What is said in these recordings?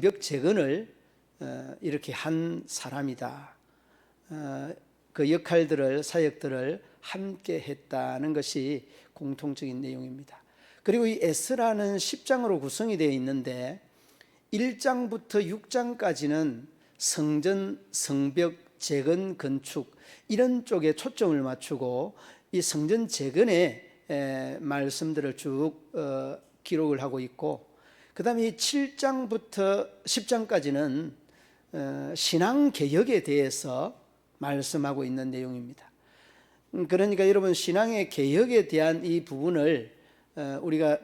성벽 재건을 이렇게 한 사람이다. 그 역할들을, 사역들을 함께 했다는 것이 공통적인 내용입니다. 그리고 이 에스라는 10장으로 구성이 되어 있는데 1장부터 6장까지는 성전, 성벽, 재건, 건축 이런 쪽에 초점을 맞추고 이 성전 재건의 말씀들을 쭉 기록을 하고 있고, 그 다음에 이 7장부터 10장까지는 신앙개혁에 대해서 말씀하고 있는 내용입니다. 그러니까 여러분, 신앙의 개혁에 대한 이 부분을 우리가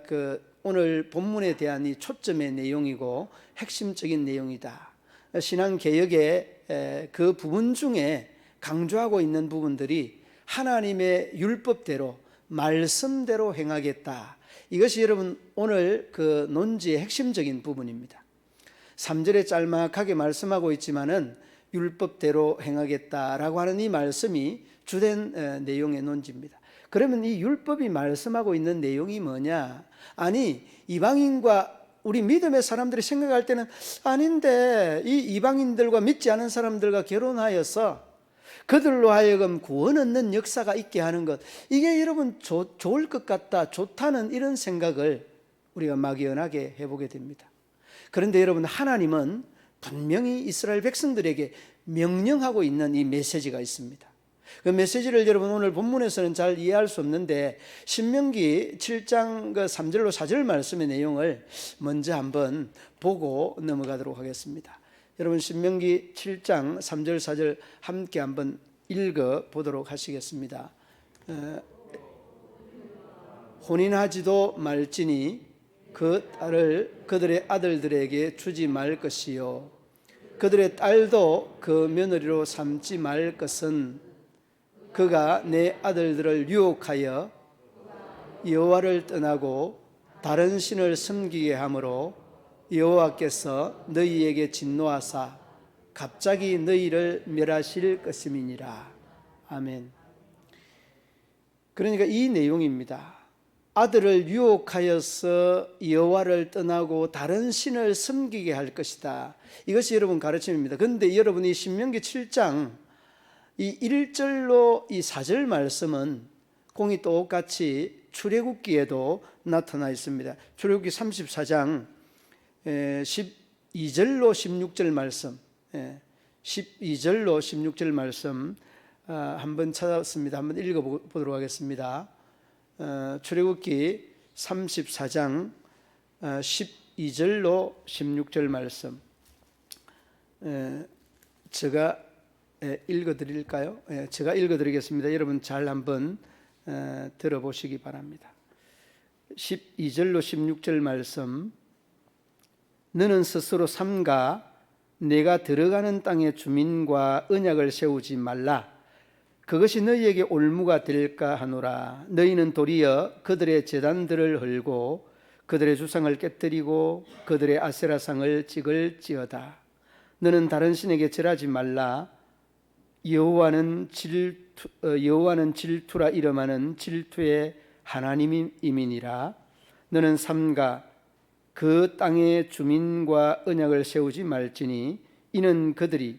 오늘 본문에 대한 이 초점의 내용이고 핵심적인 내용이다. 신앙개혁의 그 부분 중에 강조하고 있는 부분들이 하나님의 율법대로 말씀대로 행하겠다. 이것이 여러분 오늘 그 논지의 핵심적인 부분입니다. 3절에 짤막하게 말씀하고 있지만은 율법대로 행하겠다라고 하는 이 말씀이 주된 내용의 논지입니다. 그러면 이 율법이 말씀하고 있는 내용이 뭐냐? 아니, 이방인과 우리 믿음의 사람들이 생각할 때는 아닌데 이 이방인들과 믿지 않은 사람들과 결혼하여서 그들로 하여금 구원 얻는 역사가 있게 하는 것, 이게 여러분 좋을 것 같다, 좋다는 이런 생각을 우리가 막연하게 해보게 됩니다. 그런데 여러분, 하나님은 분명히 이스라엘 백성들에게 명령하고 있는 이 메시지가 있습니다. 그 메시지를 여러분 오늘 본문에서는 잘 이해할 수 없는데 신명기 7장 3절로 4절 말씀의 내용을 먼저 한번 보고 넘어가도록 하겠습니다. 여러분, 신명기 7장 3절 4절 함께 한번 읽어보도록 하시겠습니다. 혼인하지도 말지니 그 딸을 그들의 아들들에게 주지 말 것이요 그들의 딸도 그 며느리로 삼지 말 것은 그가 내 아들들을 유혹하여 여호와를 떠나고 다른 신을 섬기게 하므로 여호와께서 너희에게 진노하사 갑자기 너희를 멸하실 것임이니라. 아멘. 그러니까 이 내용입니다. 아들을 유혹하여서 여호와를 떠나고 다른 신을 섬기게 할 것이다. 이것이 여러분 가르침입니다. 그런데 여러분이 신명기 7장 이 1절로 이 4절 말씀은 공이 똑같이 출애굽기에도 나타나 있습니다. 출애굽기 34장 12절로 16절 말씀, 12절로 16절 말씀 한번 찾았습니다. 한번 읽어보도록 하겠습니다. 출애굽기 34장 12절로 16절 말씀, 제가 읽어드릴까요? 제가 읽어드리겠습니다. 여러분 잘 한번 들어보시기 바랍니다. 12절로 16절 말씀, 너는 스스로 삼가 내가 들어가는 땅의 주민과 언약을 세우지 말라. 그것이 너희에게 올무가 될까 하노라. 너희는 도리어 그들의 제단들을 헐고 그들의 주상을 깨뜨리고 그들의 아세라상을 찍을지어다. 너는 다른 신에게 절하지 말라. 여호와는 질투라 이름하는 질투의 하나님이니라. 너는 삼가 그 땅의 주민과 언약을 세우지 말지니 이는 그들이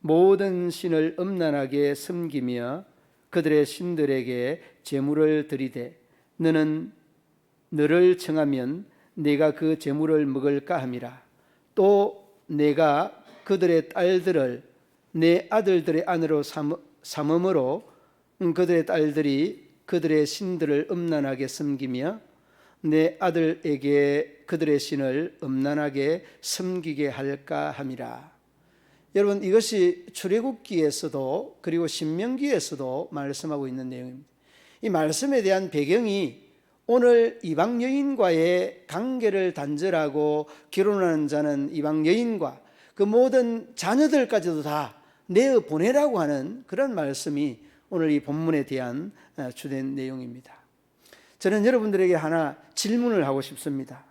모든 신을 음란하게 섬기며 그들의 신들에게 제물을 드리되 너는 너를 청하면 내가 그 제물을 먹을까 함이라. 또 내가 그들의 딸들을 내 아들들의 아내로 삼음으로 그들의 딸들이 그들의 신들을 음란하게 섬기며 내 아들에게 그들의 신을 음란하게 섬기게 할까 함이라. 여러분, 이것이 출애굽기에서도 그리고 신명기에서도 말씀하고 있는 내용입니다. 이 말씀에 대한 배경이 오늘 이방 여인과의 관계를 단절하고 결혼하는 자는 이방 여인과 그 모든 자녀들까지도 다 내어 보내라고 하는 그런 말씀이 오늘 이 본문에 대한 주된 내용입니다. 저는 여러분들에게 하나 질문을 하고 싶습니다.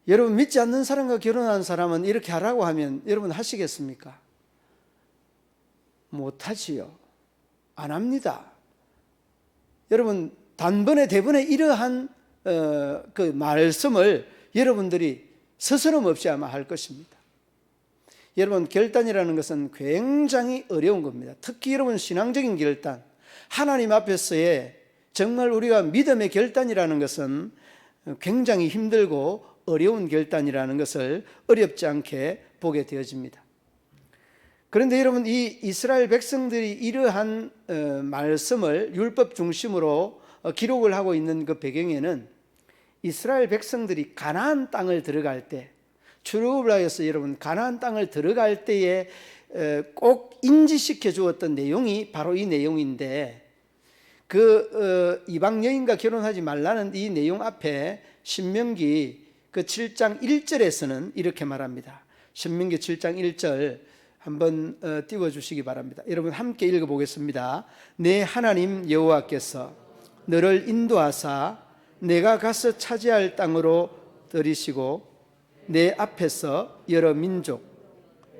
여러분, 믿지 않는 사람과 결혼한 사람은 이렇게 하라고 하면 여러분 하시겠습니까? 못하지요. 안 합니다. 여러분, 단번에 대번에 이러한 그 말씀을 여러분들이 스스럼 없이 아마 할 것입니다. 여러분, 결단이라는 것은 굉장히 어려운 겁니다. 특히 여러분 신앙적인 결단, 하나님 앞에서의 정말 우리가 믿음의 결단이라는 것은 굉장히 힘들고 어려운 결단이라는 것을 어렵지 않게 보게 되어집니다. 그런데 여러분, 이 이스라엘 백성들이 이러한 말씀을 율법 중심으로 기록을 하고 있는 그 배경에는 이스라엘 백성들이 가나안 땅을 들어갈 때, 출애굽을 하여서 여러분 가나안 땅을 들어갈 때에 꼭 인지시켜 주었던 내용이 바로 이 내용인데, 그 이방 여인과 결혼하지 말라는 이 내용 앞에 신명기 그 7장 1절에서는 이렇게 말합니다. 신명기 7장 1절 한번 띄워주시기 바랍니다. 여러분 함께 읽어보겠습니다. 내 하나님 여호와께서 너를 인도하사 내가 가서 차지할 땅으로 들이시고 내 앞에서 여러 민족,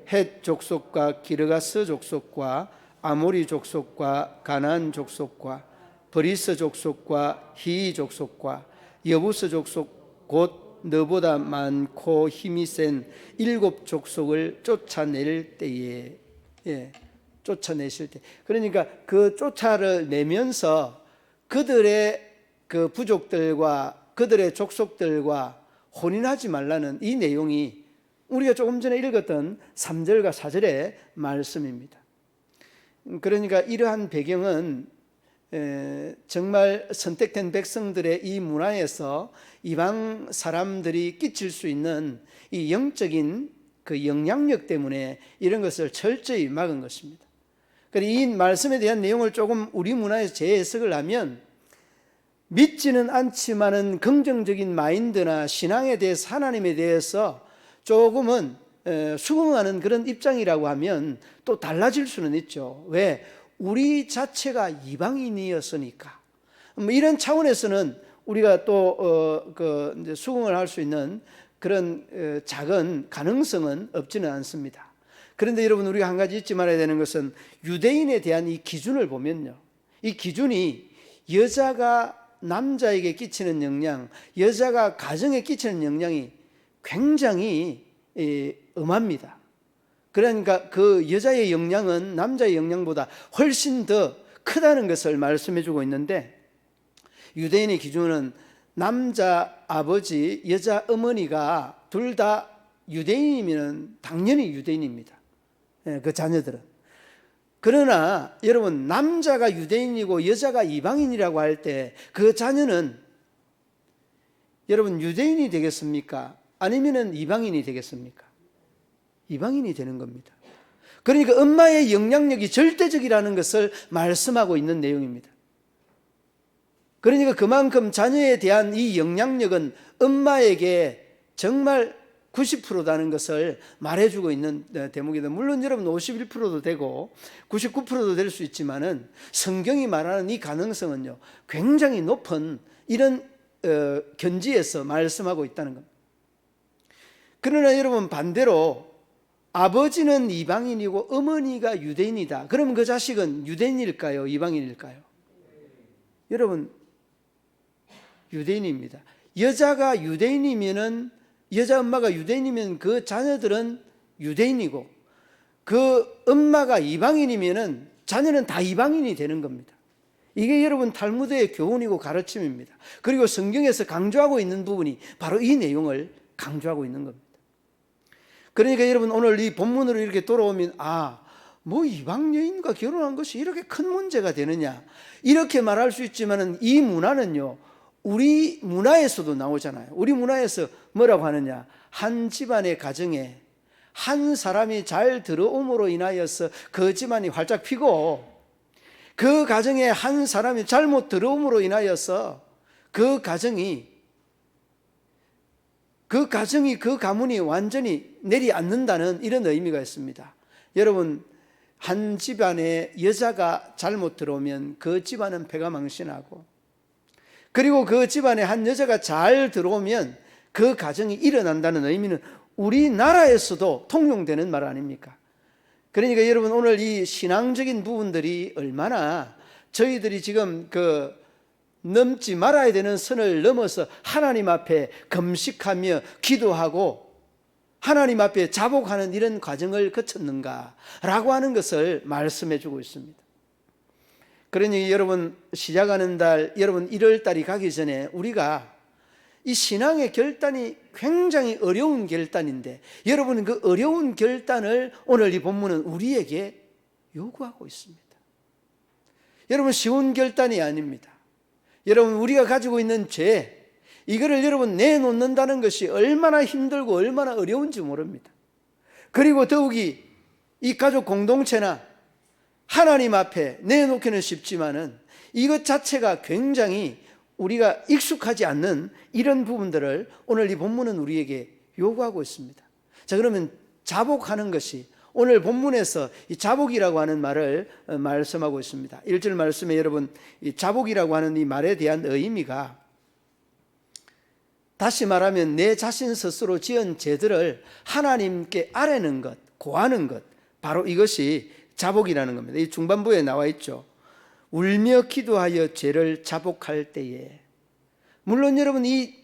헷 족속과 기르가스 족속과 아모리 족속과 가나안 족속과 브리스 족속과 히위 족속과 여부스 족속 곧 너보다 많고 힘이 센 7 족속을 쫓아낼 때에, 쫓아내실 때, 그러니까 그 쫓아를 내면서 그들의 그 부족들과 그들의 족속들과 혼인하지 말라는 이 내용이 우리가 조금 전에 읽었던 3절과 4절의 말씀입니다. 그러니까 이러한 배경은 정말 선택된 백성들의 이 문화에서 이방 사람들이 끼칠 수 있는 이 영적인 그 영향력 때문에 이런 것을 철저히 막은 것입니다. 이 말씀에 대한 내용을 조금 우리 문화에서 재해석을 하면, 믿지는 않지만은 긍정적인 마인드나 신앙에 대해서, 하나님에 대해서 조금은 수긍하는 그런 입장이라고 하면 또 달라질 수는 있죠. 왜? 우리 자체가 이방인이었으니까. 이런 차원에서는 우리가 또 이제 수긍을 할 수 있는 그런 작은 가능성은 없지는 않습니다. 그런데 여러분, 우리가 한 가지 잊지 말아야 되는 것은 유대인에 대한 이 기준을 보면요, 이 기준이 여자가 남자에게 끼치는 영향, 여자가 가정에 끼치는 영향이 굉장히 엄합니다. 그러니까 그 여자의 영향은 남자의 영향보다 훨씬 더 크다는 것을 말씀해 주고 있는데, 유대인의 기준은 남자 아버지, 여자 어머니가 둘 다 유대인이면 당연히 유대인입니다. 그 자녀들은. 그러나 여러분, 남자가 유대인이고 여자가 이방인이라고 할 때 그 자녀는 여러분 유대인이 되겠습니까? 아니면은 이방인이 되겠습니까? 이방인이 되는 겁니다. 그러니까 엄마의 영향력이 절대적이라는 것을 말씀하고 있는 내용입니다. 그러니까 그만큼 자녀에 대한 이 영향력은 엄마에게 정말 90%다는 것을 말해주고 있는 대목이다. 물론 여러분 51%도 되고 99%도 될 수 있지만은 성경이 말하는 이 가능성은요, 굉장히 높은 이런 견지에서 말씀하고 있다는 겁니다. 그러나 여러분, 반대로 아버지는 이방인이고 어머니가 유대인이다. 그러면 그 자식은 유대인일까요? 이방인일까요? 여러분, 유대인입니다. 여자가 유대인이면은, 여자 엄마가 유대인이면 그 자녀들은 유대인이고, 그 엄마가 이방인이면은 자녀는 다 이방인이 되는 겁니다. 이게 여러분 탈무드의 교훈이고 가르침입니다. 그리고 성경에서 강조하고 있는 부분이 바로 이 내용을 강조하고 있는 겁니다. 그러니까 여러분, 오늘 이 본문으로 이렇게 돌아오면, 뭐 이방 여인과 결혼한 것이 이렇게 큰 문제가 되느냐, 이렇게 말할 수 있지만은 이 문화는요, 우리 문화에서도 나오잖아요. 우리 문화에서 뭐라고 하느냐, 한 집안의 가정에 한 사람이 잘 들어옴으로 인하여서 그 집안이 활짝 피고, 그 가정에 한 사람이 잘못 들어옴으로 인하여서 그 가정이 그 가문이 완전히 내리앉는다는 이런 의미가 있습니다. 여러분, 한 집안에 여자가 잘못 들어오면 그 집안은 패가 망신하고, 그리고 그 집안에 한 여자가 잘 들어오면 그 가정이 일어난다는 의미는 우리나라에서도 통용되는 말 아닙니까? 그러니까 여러분, 오늘 이 신앙적인 부분들이 얼마나 저희들이 지금 넘지 말아야 되는 선을 넘어서 하나님 앞에 금식하며 기도하고 하나님 앞에 자복하는 이런 과정을 거쳤는가라고 하는 것을 말씀해 주고 있습니다. 그러니 여러분, 시작하는 달, 여러분 1월 달이 가기 전에 우리가 이 신앙의 결단이 굉장히 어려운 결단인데, 여러분은 그 어려운 결단을 오늘 이 본문은 우리에게 요구하고 있습니다. 여러분, 쉬운 결단이 아닙니다. 여러분, 우리가 가지고 있는 죄, 이거를 여러분 내놓는다는 것이 얼마나 힘들고 얼마나 어려운지 모릅니다. 그리고 더욱이 이 가족 공동체나 하나님 앞에 내놓기는 쉽지만은 이것 자체가 굉장히 우리가 익숙하지 않는 이런 부분들을 오늘 이 본문은 우리에게 요구하고 있습니다. 자, 그러면 자복하는 것이 오늘 본문에서 이 자복이라고 하는 말을 말씀하고 있습니다. 1절 말씀에 여러분, 이 자복이라고 하는 이 말에 대한 의미가, 다시 말하면 내 자신 스스로 지은 죄들을 하나님께 아뢰는 것, 고하는 것, 바로 이것이 자복이라는 겁니다. 이 중반부에 나와 있죠. 울며 기도하여 죄를 자복할 때에. 물론 여러분, 이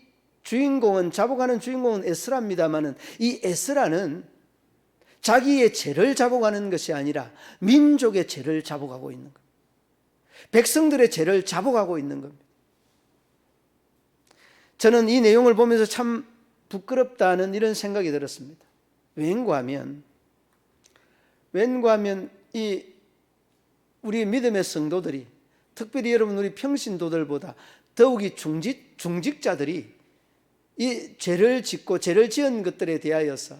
주인공은, 자복하는 주인공은 에스라입니다만은 이 에스라는 자기의 죄를 자복하는 것이 아니라 민족의 죄를 자복하고 있는 겁니다. 백성들의 죄를 자복하고 있는 겁니다. 저는 이 내용을 보면서 참 부끄럽다는 이런 생각이 들었습니다. 왠가 하면 이 우리 믿음의 성도들이, 특별히 여러분 우리 평신도들보다 더욱이 중직자들이 이 죄를 짓고 죄를 지은 것들에 대하여서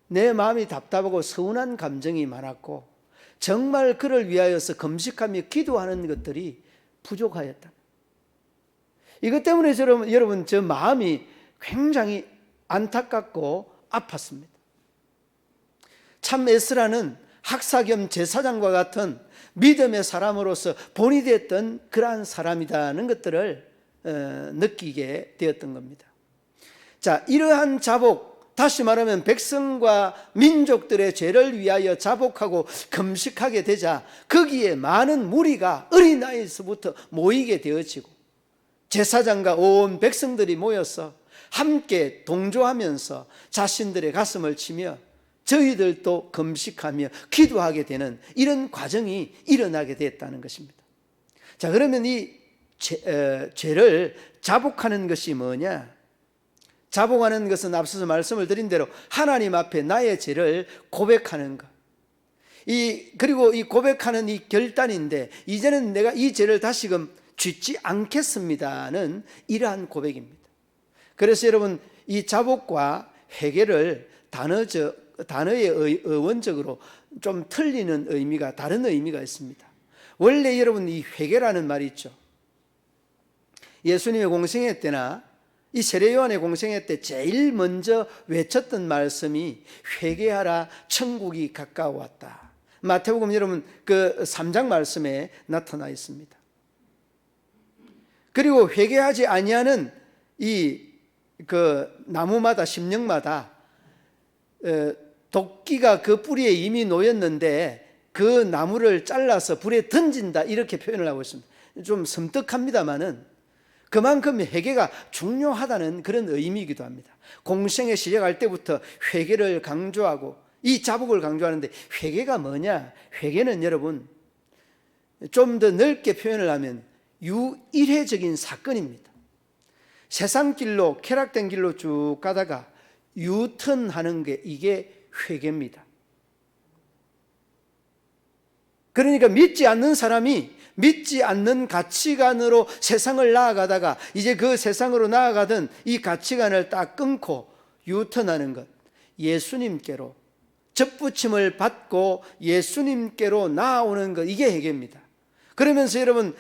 내 마음이 답답하고 서운한 감정이 많았고, 정말 그를 위하여서 금식하며 기도하는 것들이 부족하였다. 이것 때문에 여러분 저 마음이 굉장히 안타깝고 아팠습니다. 참 에스라는 학사 겸 제사장과 같은 믿음의 사람으로서 본이 됐던 그러한 사람이라는 것들을 느끼게 되었던 겁니다. 자, 이러한 자복, 다시 말하면 백성과 민족들의 죄를 위하여 자복하고 금식하게 되자 거기에 많은 무리가 어린아이에서부터 모이게 되어지고, 제사장과 온 백성들이 모여서 함께 동조하면서 자신들의 가슴을 치며 저희들도 금식하며 기도하게 되는 이런 과정이 일어나게 됐다는 것입니다. 자, 그러면 이 죄를 자복하는 것이 뭐냐? 자복하는 것은 앞서서 말씀을 드린 대로 하나님 앞에 나의 죄를 고백하는 것. 그리고 이 고백하는 이 결단인데, 이제는 내가 이 죄를 다시금 짓지 않겠습니다는 이러한 고백입니다. 그래서 여러분, 이 자복과 회개를 단어의 어원적으로 좀 틀리는 의미가, 다른 의미가 있습니다. 원래 여러분 이 회개라는 말이 있죠. 예수님의 공생애 때나 이 세례요한의 공생애 때 제일 먼저 외쳤던 말씀이 회개하라 천국이 가까워왔다. 마태복음 여러분 그 3장 말씀에 나타나 있습니다. 그리고 회개하지 아니하는 나무마다, 심령마다 도끼가 그 뿌리에 이미 놓였는데 그 나무를 잘라서 불에 던진다, 이렇게 표현을 하고 있습니다. 좀 섬뜩합니다만은 그만큼 회개가 중요하다는 그런 의미이기도 합니다. 공생에 시작할 때부터 회개를 강조하고 이 자복을 강조하는데, 회개가 뭐냐? 회개는 여러분 좀 더 넓게 표현을 하면 유일회적인 사건입니다. 세상 길로, 쾌락된 길로 쭉 가다가 유턴하는 게 이게 회개입니다. 그러니까 믿지 않는 사람이 믿지 않는 가치관으로 세상을 나아가다가 이제 그 세상으로 나아가던 이 가치관을 딱 끊고 유턴하는 것, 예수님께로 접붙임을 받고 예수님께로 나아오는 것, 이게 회개입니다. 그러면서 여러분,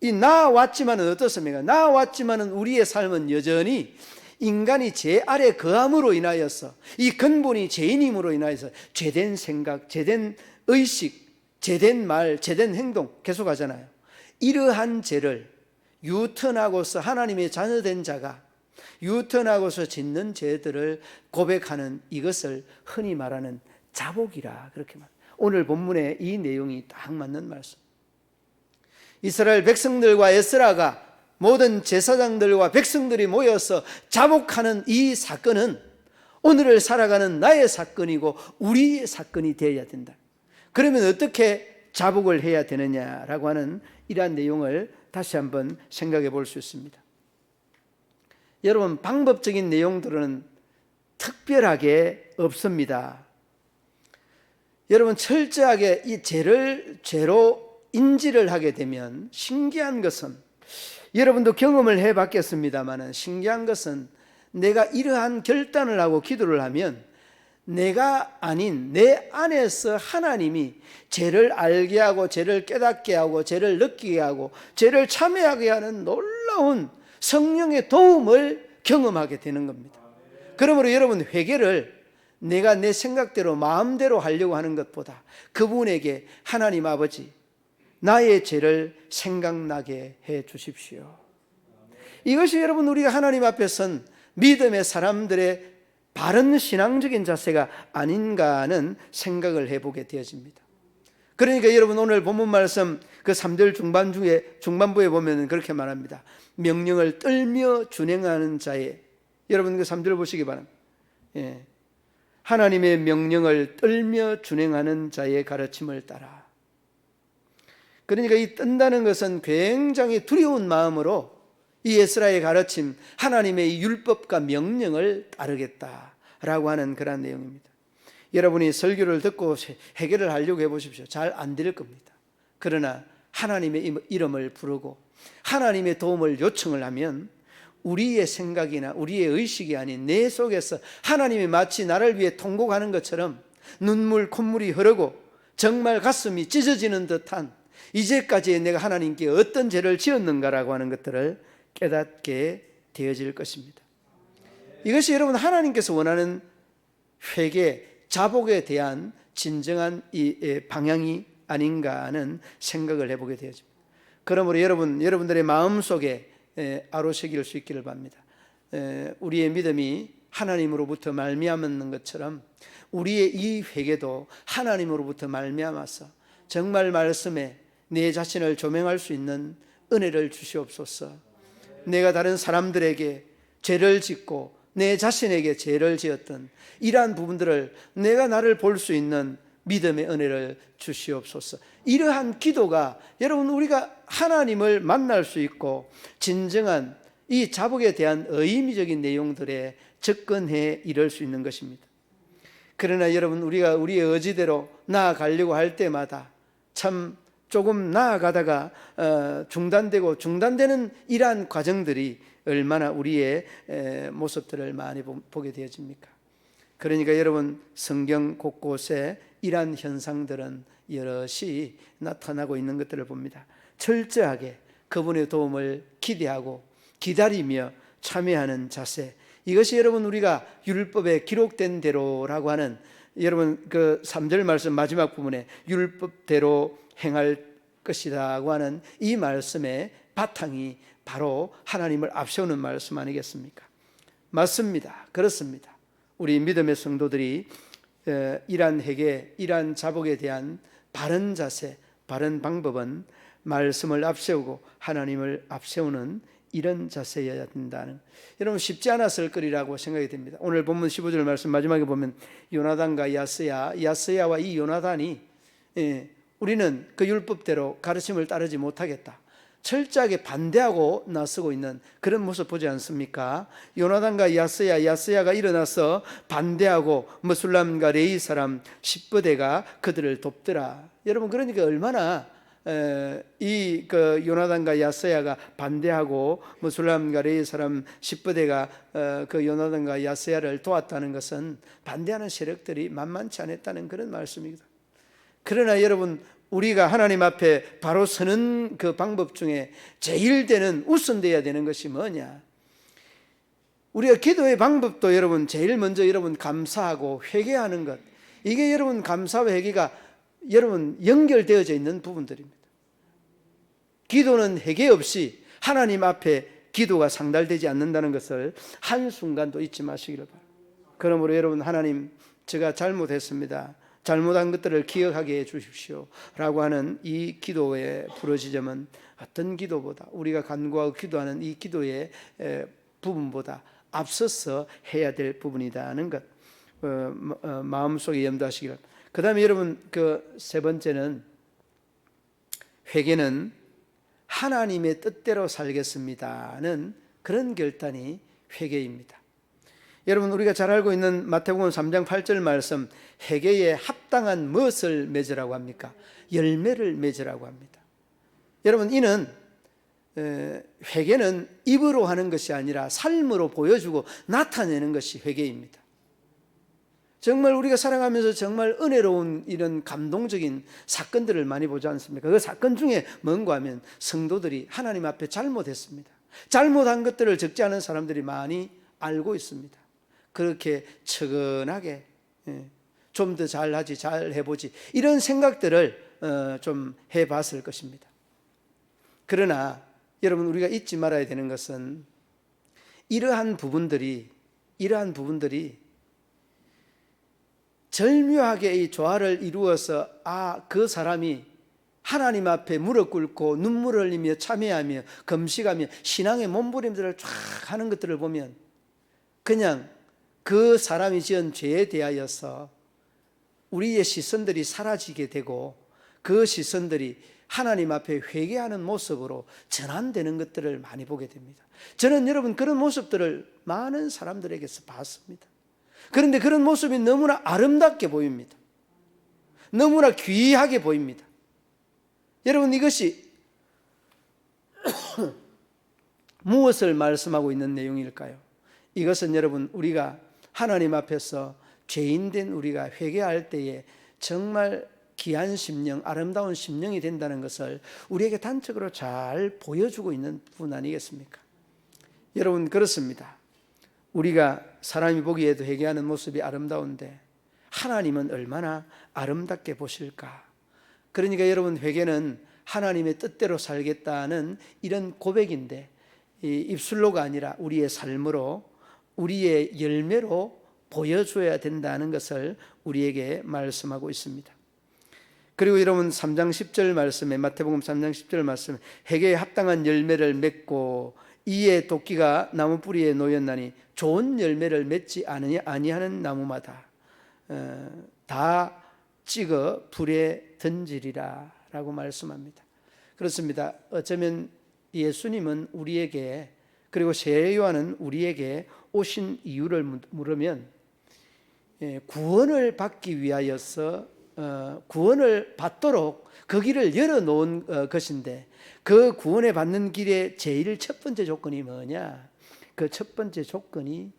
이 나아왔지만은 어떻습니까? 나아왔지만은 우리의 삶은 여전히 인간이 죄 아래 거함으로 인하여서, 이 근본이 죄인임으로 인하여서 죄된 생각, 죄된 의식, 죄된 말, 죄된 행동 계속 하잖아요. 이러한 죄를 유턴하고서 하나님의 자녀된 자가 유턴하고서 짓는 죄들을 고백하는 이것을 흔히 말하는 자복이라 그렇게 말. 오늘 본문에 이 내용이 딱 맞는 말씀. 이스라엘 백성들과 에스라가 모든 제사장들과 백성들이 모여서 자복하는 이 사건은 오늘을 살아가는 나의 사건이고 우리의 사건이 되어야 된다. 그러면 어떻게 자복을 해야 되느냐라고 하는 이러한 내용을 다시 한번 생각해 볼 수 있습니다. 여러분, 방법적인 내용들은 특별하게 없습니다. 여러분, 철저하게 이 죄로 인지를 하게 되면 신기한 것은, 여러분도 경험을 해봤겠습니다만 신기한 것은 내가 이러한 결단을 하고 기도를 하면 내가 아닌 내 안에서 하나님이 죄를 알게 하고 죄를 깨닫게 하고 죄를 느끼게 하고 죄를 참회하게 하는 놀라운 성령의 도움을 경험하게 되는 겁니다. 그러므로 여러분, 회개를 내가 내 생각대로 마음대로 하려고 하는 것보다 그분에게 하나님 아버지 나의 죄를 생각나게 해 주십시오. 이것이 여러분 우리가 하나님 앞에 선 믿음의 사람들의 바른 신앙적인 자세가 아닌가 하는 생각을 해보게 되어집니다. 그러니까 여러분 오늘 본문 말씀 그 3절 중반부에 보면 그렇게 말합니다. 명령을 떨며 준행하는 자의, 여러분 그 3절 보시기 바랍니다. 하나님의 명령을 떨며 준행하는 자의 가르침을 따라. 그러니까 이 뜬다는 것은 굉장히 두려운 마음으로 이 에스라의 가르침, 하나님의 이 율법과 명령을 따르겠다라고 하는 그런 내용입니다. 여러분이 설교를 듣고 해결을 하려고 해보십시오. 잘 안 될 겁니다. 그러나 하나님의 이름을 부르고 하나님의 도움을 요청을 하면 우리의 생각이나 우리의 의식이 아닌 내 속에서 하나님이 마치 나를 위해 통곡하는 것처럼 눈물 콧물이 흐르고 정말 가슴이 찢어지는 듯한, 이제까지 내가 하나님께 어떤 죄를 지었는가라고 하는 것들을 깨닫게 되어질 것입니다. 이것이 여러분 하나님께서 원하는 회개, 자복에 대한 진정한 이 방향이 아닌가 하는 생각을 해보게 되어집니다. 그러므로 여러분들의 마음속에 아로새길 수 있기를 바랍니다. 우리의 믿음이 하나님으로부터 말미암는 것처럼 우리의 이 회개도 하나님으로부터 말미암아서 정말 말씀에 내 자신을 조명할 수 있는 은혜를 주시옵소서. 내가 다른 사람들에게 죄를 짓고 내 자신에게 죄를 지었던 이러한 부분들을 내가 나를 볼 수 있는 믿음의 은혜를 주시옵소서. 이러한 기도가 여러분 우리가 하나님을 만날 수 있고 진정한 이 자복에 대한 의미적인 내용들에 접근해 이룰 수 있는 것입니다. 그러나 여러분 우리가 우리의 의지대로 나아가려고 할 때마다 참 조금 나아가다가 중단되는 이러한 과정들이 얼마나 우리의 모습들을 많이 보게 되어집니까? 그러니까 여러분 성경 곳곳에 이러한 현상들은 여럿이 나타나고 있는 것들을 봅니다. 철저하게 그분의 도움을 기대하고 기다리며 참여하는 자세, 이것이 여러분 우리가 율법에 기록된 대로라고 하는, 여러분 그 3절 말씀 마지막 부분에 율법대로 행할 것이라고 하는 이 말씀의 바탕이 바로 하나님을 앞세우는 말씀 아니겠습니까? 맞습니다. 그렇습니다. 우리 믿음의 성도들이 이러한 회개, 이러한 자복에 대한 바른 자세, 바른 방법은 말씀을 앞세우고 하나님을 앞세우는 이런 자세여야 된다는, 여러분 쉽지 않았을 거리라고 생각이 됩니다. 오늘 본문 15절 말씀 마지막에 보면 요나단과 야스야와 이 요나단이 우리는 그 율법대로 가르침을 따르지 못하겠다, 철저하게 반대하고 나서고 있는 그런 모습 보지 않습니까? 요나단과 야스야가 일어나서 반대하고 머술람과 레위 사람 10부대가 그들을 돕더라. 여러분 그러니까 얼마나 이 그 요나단과 야스야가 반대하고 머술람과 레위 사람 10부대가 그 요나단과 야스야를 도왔다는 것은 반대하는 세력들이 만만치 않았다는 그런 말씀입니다. 그러나 여러분 우리가 하나님 앞에 바로 서는 그 방법 중에 제일 되는 우선되어야 되는 것이 뭐냐? 우리가 기도의 방법도 여러분 제일 먼저 여러분 감사하고 회개하는 것, 이게 여러분 감사와 회개가 여러분 연결되어져 있는 부분들입니다. 기도는 회개 없이 하나님 앞에 기도가 상달되지 않는다는 것을 한순간도 잊지 마시기를 바랍니다. 그러므로 여러분, 하나님, 제가 잘못했습니다, 잘못한 것들을 기억하게 해 주십시오 라고 하는 이 기도의 부르짖음은 어떤 기도보다, 우리가 간구하고 기도하는 이 기도의 부분보다 앞서서 해야 될 부분이라는 것 마음속에 염두하시기를. 그 다음에 여러분, 그 세 번째는, 회개는 하나님의 뜻대로 살겠습니다는 그런 결단이 회개입니다. 여러분, 우리가 잘 알고 있는 마태복음 3장 8절 말씀, 회개에 합당한 무엇을 맺으라고 합니까? 열매를 맺으라고 합니다. 여러분, 이는 회개는 입으로 하는 것이 아니라 삶으로 보여주고 나타내는 것이 회개입니다. 정말 우리가 살아가면서 정말 은혜로운 이런 감동적인 사건들을 많이 보지 않습니까? 그 사건 중에 뭔가 하면 성도들이 하나님 앞에 잘못했습니다. 잘못한 것들을 적지 않은 사람들이 많이 알고 있습니다. 그렇게 처근하게 좀 더 잘하지, 잘 해보지, 이런 생각들을 좀 해봤을 것입니다. 그러나 여러분, 우리가 잊지 말아야 되는 것은 이러한 부분들이 절묘하게 이 조화를 이루어서 그 사람이 하나님 앞에 무릎 꿇고 눈물을 흘리며 참회하며 금식하며 신앙의 몸부림들을 쫙 하는 것들을 보면 그냥 그 사람이 지은 죄에 대하여서 우리의 시선들이 사라지게 되고 그 시선들이 하나님 앞에 회개하는 모습으로 전환되는 것들을 많이 보게 됩니다. 저는 여러분, 그런 모습들을 많은 사람들에게서 봤습니다. 그런데 그런 모습이 너무나 아름답게 보입니다. 너무나 귀하게 보입니다. 여러분, 이것이 무엇을 말씀하고 있는 내용일까요? 이것은 여러분, 우리가 하나님 앞에서 죄인된 우리가 회개할 때에 정말 귀한 심령, 아름다운 심령이 된다는 것을 우리에게 단적으로 잘 보여주고 있는 부분 아니겠습니까? 여러분, 그렇습니다. 우리가 사람이 보기에도 회개하는 모습이 아름다운데 하나님은 얼마나 아름답게 보실까? 그러니까 여러분, 회개는 하나님의 뜻대로 살겠다는 이런 고백인데, 입술로가 아니라 우리의 삶으로, 우리의 열매로 보여줘야 된다는 것을 우리에게 말씀하고 있습니다. 그리고 여러분, 3장 10절 말씀에, 마태복음 3장 10절 말씀에 회개에 합당한 열매를 맺고 이에 도끼가 나무 뿌리에 놓였나니 좋은 열매를 맺지 아니하는 나무마다 다 찍어 불에 던지리라 라고 말씀합니다. 그렇습니다. 어쩌면 예수님은 우리에게, 그리고 세례요한은 우리에게 오신 이유를 물으면 구원을 받기 위하여서 구원을 받도록 그 길을 열어놓은 것인데, 그 구원에 받는 길의 제일 첫 번째 조건이 뭐냐? 그 첫 번째 조건이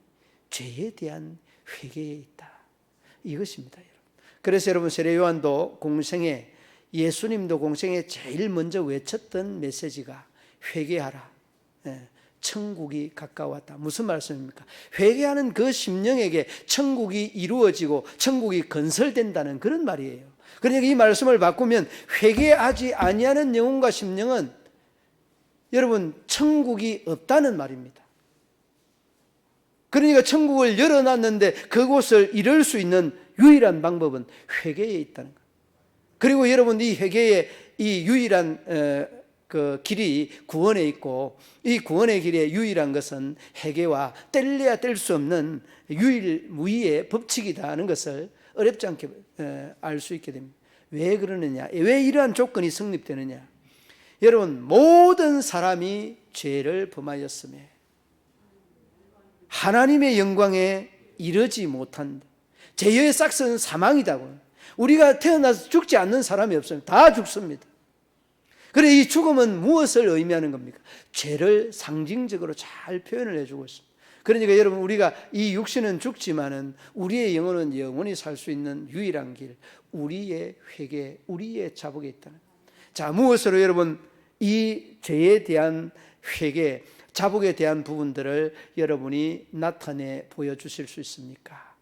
죄에 대한 회개에 있다, 이것입니다. 여러분. 그래서 여러분, 세례요한도 공생에, 예수님도 공생에 제일 먼저 외쳤던 메시지가 회개하라, 천국이 가까웠다. 무슨 말씀입니까? 회개하는 그 심령에게 천국이 이루어지고 천국이 건설된다는 그런 말이에요. 그러니까 이 말씀을 바꾸면 회개하지 아니하는 영혼과 심령은 여러분, 천국이 없다는 말입니다. 그러니까 천국을 열어놨는데 그곳을 이룰 수 있는 유일한 방법은 회개에 있다는 것. 그리고 여러분, 이 회개의 이 유일한 그 길이 구원에 있고, 이 구원의 길의 유일한 것은 회개와 뗄래야 뗄 수 없는 유일무이의 법칙이다는 것을 어렵지 않게 알 수 있게 됩니다. 왜 그러느냐? 왜 이러한 조건이 성립되느냐? 여러분, 모든 사람이 죄를 범하였음에 하나님의 영광에 이르지 못한, 죄의 싹은 사망이다고. 우리가 태어나서 죽지 않는 사람이 없습니다. 다 죽습니다. 그래, 이 죽음은 무엇을 의미하는 겁니까? 죄를 상징적으로 잘 표현을 해주고 있습니다. 그러니까 여러분, 우리가 이 육신은 죽지만은 우리의 영혼은 영원히 살 수 있는 유일한 길, 우리의 회개, 우리의 자복에 있다는. 자, 무엇으로 여러분 이 죄에 대한 회개, 자복에 대한 부분들을 여러분이 나타내 보여주실 수 있습니까?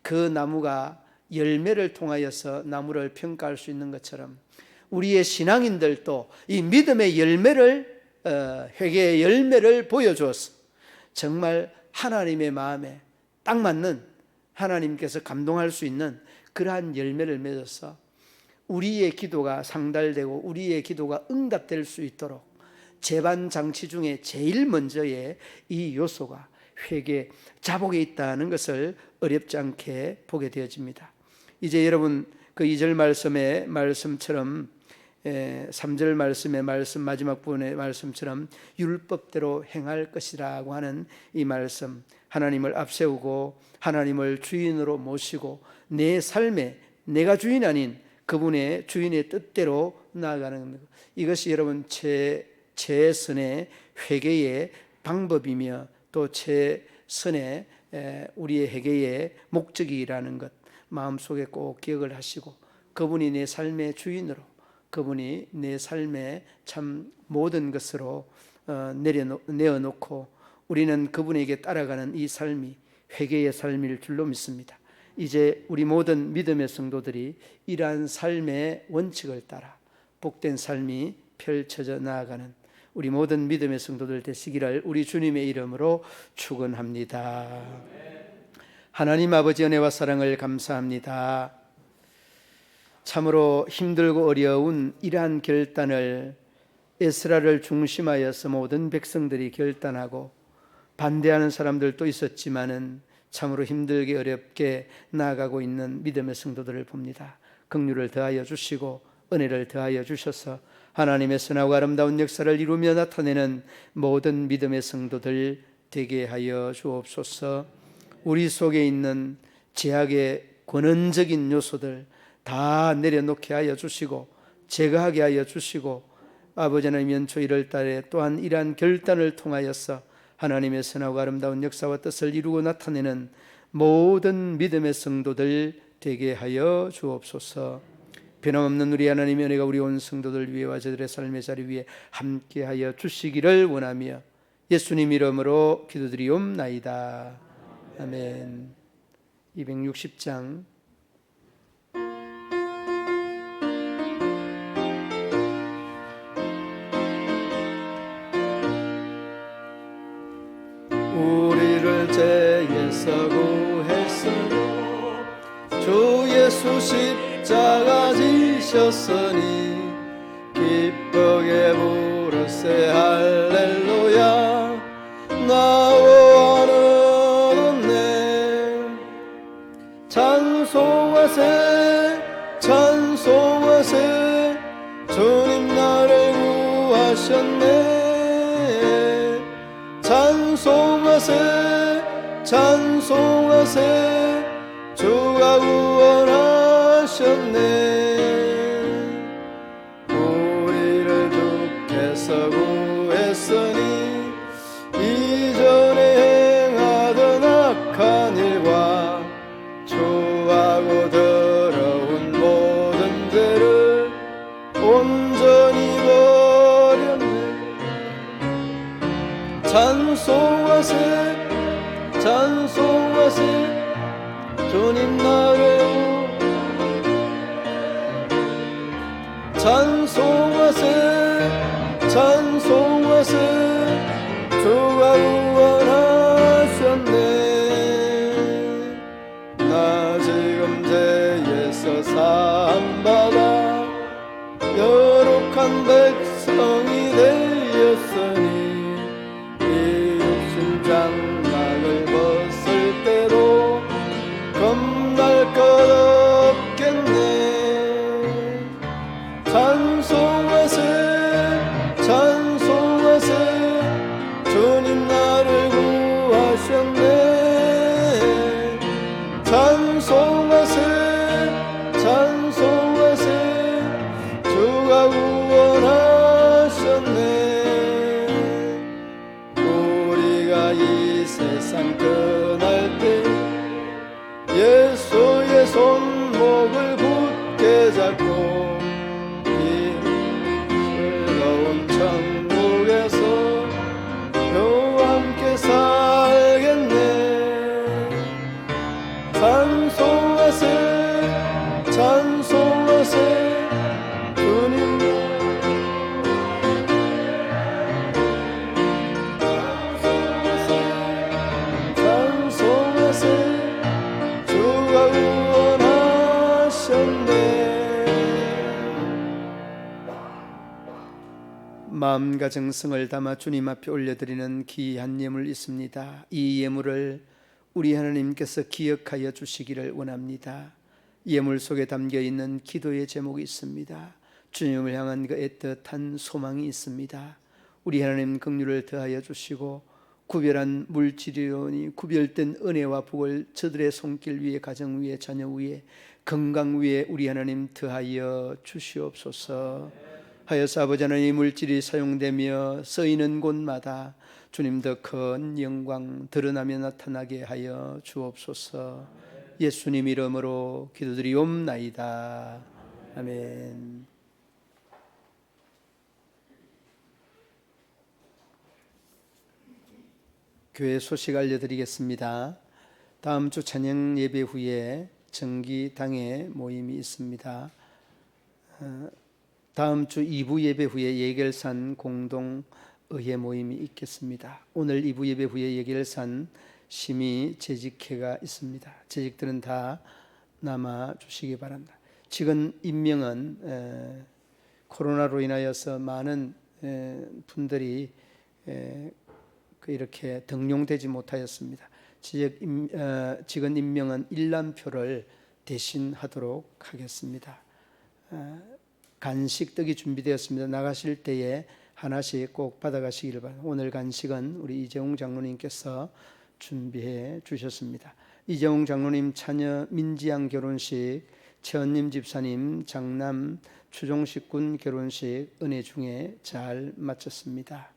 그 나무가 열매를 통하여서 나무를 평가할 수 있는 것처럼 우리의 신앙인들도 이 믿음의 열매를 회개의 열매를 보여주었어. 정말 하나님의 마음에 딱 맞는, 하나님께서 감동할 수 있는 그러한 열매를 맺어서 우리의 기도가 상달되고 우리의 기도가 응답될 수 있도록 제반 장치 중에 제일 먼저의 이 요소가 회개, 자복에 있다는 것을 어렵지 않게 보게 되어집니다. 이제 여러분 그 2절 말씀의 말씀처럼 3절 말씀의 말씀, 마지막 부분의 말씀처럼 율법대로 행할 것이라고 하는 이 말씀, 하나님을 앞세우고 하나님을 주인으로 모시고 내 삶에 내가 주인 아닌 그분의 주인의 뜻대로 나아가는 것, 이것이 여러분 최선의 회개의 방법이며 또 최선의 우리의 회개의 목적이라는 것 마음속에 꼭 기억을 하시고, 그분이 내 삶의 주인으로, 그분이 내 삶의 참 모든 것으로 내어놓고 우리는 그분에게 따라가는 이 삶이 회개의 삶일 줄로 믿습니다. 이제 우리 모든 믿음의 성도들이 이러한 삶의 원칙을 따라 복된 삶이 펼쳐져 나아가는 우리 모든 믿음의 성도들 되시기를 우리 주님의 이름으로 축원합니다. 하나님 아버지 은혜와 사랑을 감사합니다. 참으로 힘들고 어려운 이러한 결단을 에스라를 중심하여서 모든 백성들이 결단하고 반대하는 사람들도 있었지만은 참으로 힘들게 어렵게 나아가고 있는 믿음의 성도들을 봅니다. 긍휼을 더하여 주시고 은혜를 더하여 주셔서 하나님의 선하고 아름다운 역사를 이루며 나타내는 모든 믿음의 성도들 되게 하여 주옵소서. 우리 속에 있는 죄악의 근원적인 요소들 다 내려놓게 하여 주시고 제거하게 하여 주시고, 아버지 하나님 연초 1월 달에 또한 이러한 결단을 통하여서 하나님의 선하고 아름다운 역사와 뜻을 이루고 나타내는 모든 믿음의 성도들 되게 하여 주옵소서. 변함없는 우리 하나님의 은혜가 우리 온 성도들 위에와 저들의 삶의 자리 위에 함께하여 주시기를 원하며 예수님 이름으로 기도드리옵나이다. 아멘. 260장 우리를 죄에서 구했으므로 주 예수 십자가 지셨으니 기쁘게 부르세 할렐루야. 나와 얻었네. 찬송하세 찬송하세 주님 나를 구하셨네. 찬송하세 찬송하세 주가 구원하셨네. 우리를 주께서 구했으니 이전에 행하던 악한 일과 추하고 더러운 모든 죄를 온전히 버렸네. 찬송하세 찬송하세 주님 나를 찬송하세 찬송하세 주가 구원하셨네. 나 지금 죄에서 사함받아 거룩한 백성이 되었으니 장막을 벗을 때도 겁날 것 없겠네. 찬송하세 찬송하세 주님 나를 마음과 정성을 담아 주님 앞에 올려드리는 귀한 예물 있습니다. 이 예물을 우리 하나님께서 기억하여 주시기를 원합니다. 예물 속에 담겨 있는 기도의 제목이 있습니다. 주님을 향한 그 애틋한 소망이 있습니다. 우리 하나님 긍휼을 더하여 주시고 구별한 물질이오니 구별된 은혜와 복을 저들의 손길 위에, 가정 위에, 자녀 위에, 건강 위에 우리 하나님 더하여 주시옵소서. 하여서 아버지 하나님, 물질이 사용되며 쓰이는 곳마다 주님 더 큰 영광 드러나며 나타나게 하여 주옵소서. 예수님 이름으로 기도드리옵나이다. 아멘. 교회 소식 알려드리겠습니다. 다음 주 찬양 예배 후에 정기당회 모임이 있습니다. 다음 주 2부 예배 후에 예결산 공동의회 모임이 있겠습니다. 오늘 2부 예배 후에 예결산 심의 재직회가 있습니다. 재직들은 다 남아 주시기 바랍니다. 지금 임명은 코로나로 인하여서 많은 분들이 이렇게 등용되지 못하였습니다. 직원 임명은 일람표를 대신하도록 하겠습니다. 간식 떡이 준비되었습니다. 나가실 때에 하나씩 꼭 받아가시기를 바랍니다. 오늘 간식은 우리 이재홍 장로님께서 준비해 주셨습니다. 이재홍 장로님 차녀 민지양 결혼식, 최은님 집사님 장남 추종식 군 결혼식 은혜 중에 잘 마쳤습니다.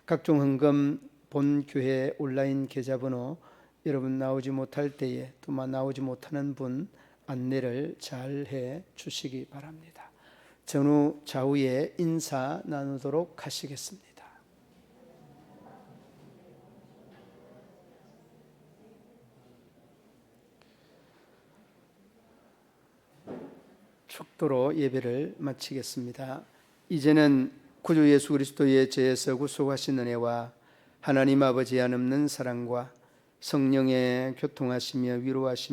각종 헌금 본 교회 온라인 계좌번호 여러분 나오지 못할 때에 또 나오지 못하는 분 안내를 잘 해 주시기 바랍니다. 전후 좌우에 인사 나누도록 하시겠습니다. 축도로 예배를 마치겠습니다. 이제는 구주 예수 그리스도의 죄에서 구속하신 은혜와 하나님 아버지의 한없는 사랑과 성령의 교통하시며 위로하시며